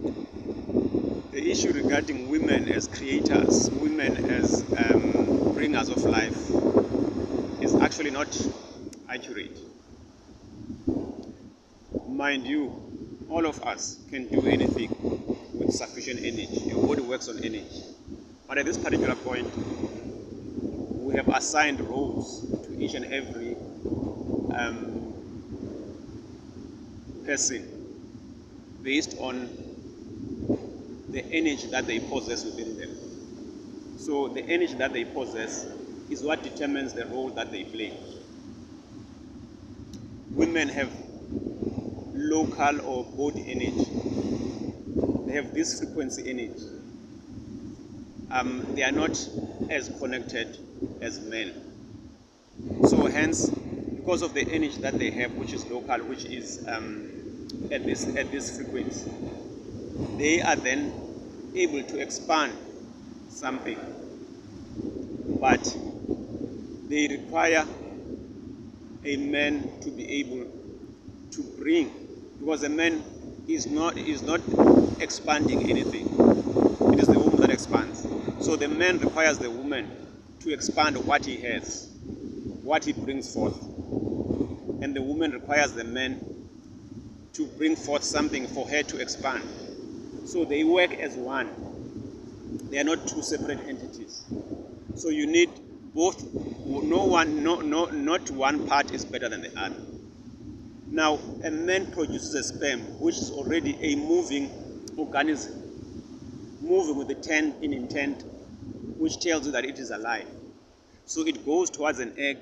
The issue regarding women as creators, women as bringers of life, is actually not accurate. Mind you, all of us can do anything with sufficient energy. Your body works on energy. But at this particular point, we have assigned roles to each and every person based on the energy that they possess within them. So the energy that they possess is what determines the role that they play. Women have local or body energy. They have this frequency energy. They are not as connected as men. So hence, because of the energy that they have, which is local, which is at this frequency, they are then able to expand something. But they require a man to be able to bring, because a man is not expanding anything. It is the woman that expands. So the man requires the woman to expand what he has, what he brings forth. And the woman requires the man to bring forth something for her to expand. So they work as one. They are not two separate entities. So you need both. Not one part is better than the other. Now, a man produces a sperm, which is already a moving organism, moving with in intent, which tells you that it is alive. So it goes towards an egg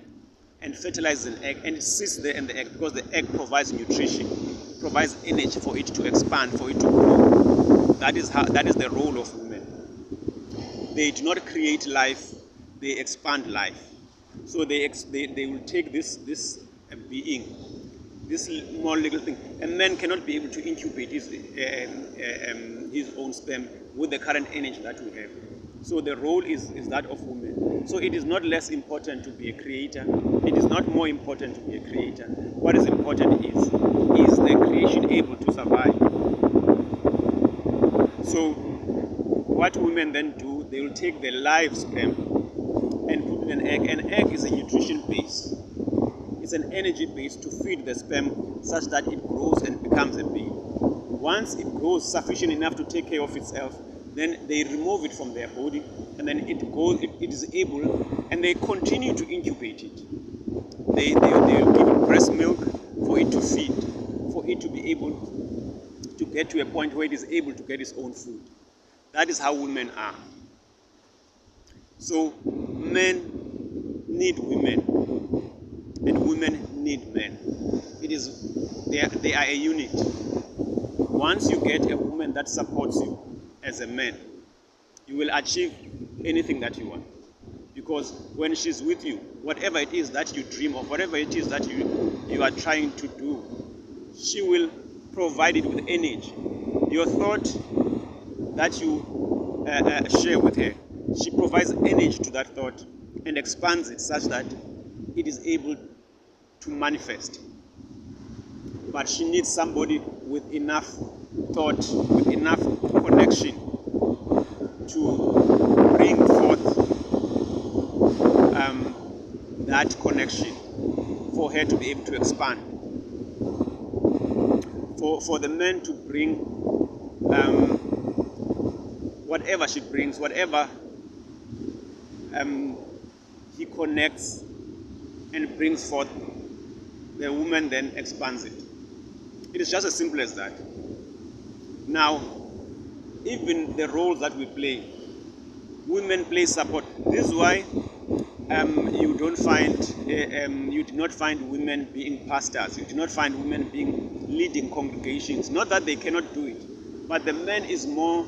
and fertilizes an egg, and it sits there in the egg because the egg provides nutrition, provides energy for it to expand, for it to grow. That is the role of women. They do not create life; they expand life. So they will take this being, this small little thing. A man cannot be able to incubate his own sperm with the current energy that we have. So the role is that of women. So it is not less important to be a creator. It is not more important to be a creator. What is important is the creation able to survive. So what women then do, they will take the live sperm and put in an egg. An egg is a nutrition base. It's an energy base to feed the sperm such that it grows and becomes a baby. Once it grows sufficient enough to take care of itself, then they remove it from their body, and then it is able, and they continue to incubate it. They will give it breast milk for it to feed, for it to be able to get to a point where it is able to get its own food. That is how women are. So men need women, and women need men. They are a unit. Once you get a woman that supports you as a man, you will achieve anything that you want. Because when she's with you, whatever it is that you dream of, whatever it is that you are trying to do, she will provide it with energy. Your thought that you share with her, she provides energy to that thought and expands it such that it is able to manifest. But she needs somebody with enough thought, with enough connection to bring forth that connection for her to be able to expand. For the man to bring whatever she brings, whatever he connects and brings forth, the woman then expands it. It is just as simple as that. Now, even the roles that we play, women play support. This is why you do not find women being pastors. You do not find women leading congregations. Not that they cannot do it, but the man is more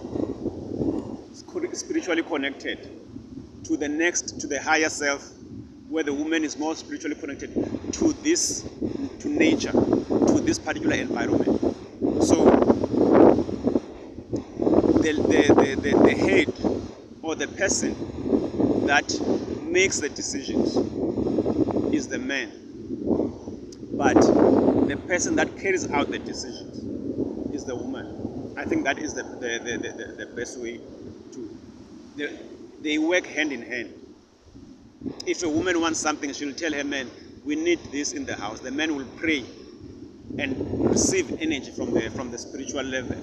spiritually connected to the higher self, where the woman is more spiritually connected to nature, to this particular environment. So the head or the person that makes the decisions is the man, but the person that carries out the decisions is the woman. I think that is the best way to. They work hand in hand. If a woman wants something, she'll tell her man, "We need this in the house." The man will pray and receive energy from the spiritual level,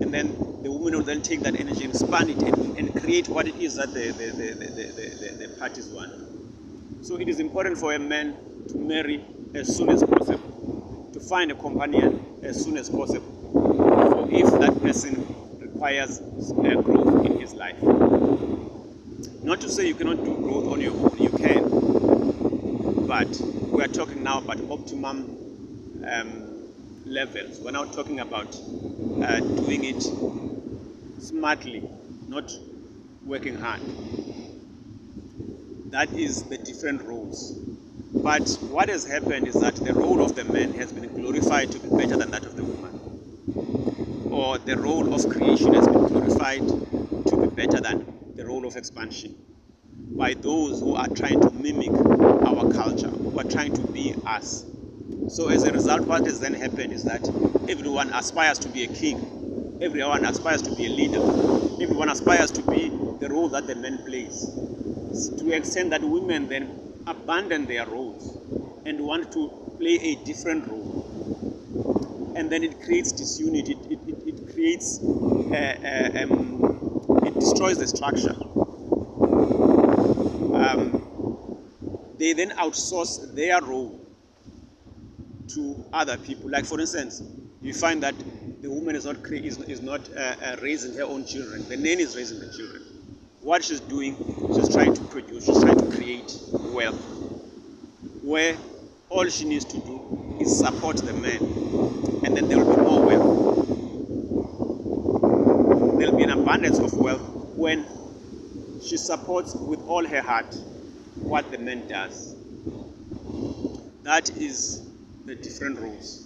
and then the woman will then take that energy and span it and create what it is that the parties want. So it is important for a man to marry as soon as possible, to find a companion as soon as possible, or if that person requires growth in his life. Not to say you cannot do growth on your own, you can, but we are talking now about optimum levels. We're now talking about doing it smartly, not working hard. That is the different roles. But what has happened is that the role of the man has been glorified to be better than that of the woman. Or the role of creation has been glorified to be better than the role of expansion by those who are trying to mimic our culture, who are trying to be us. So as a result, what has then happened is that everyone aspires to be a king, everyone aspires to be a leader, everyone aspires to be the role that the man plays, to the extent that women then abandon their roles and want to play a different role. And then it creates disunity, it creates, it destroys the structure. They then outsource their role to other people. Like for instance, you find that the woman is not raising her own children. The nanny is raising the children. What she's doing, she's trying to produce, she's trying to create wealth, where all she needs to do is support the man, and then there will be more wealth. There will be an abundance of wealth when she supports with all her heart what the man does. That is the different roles.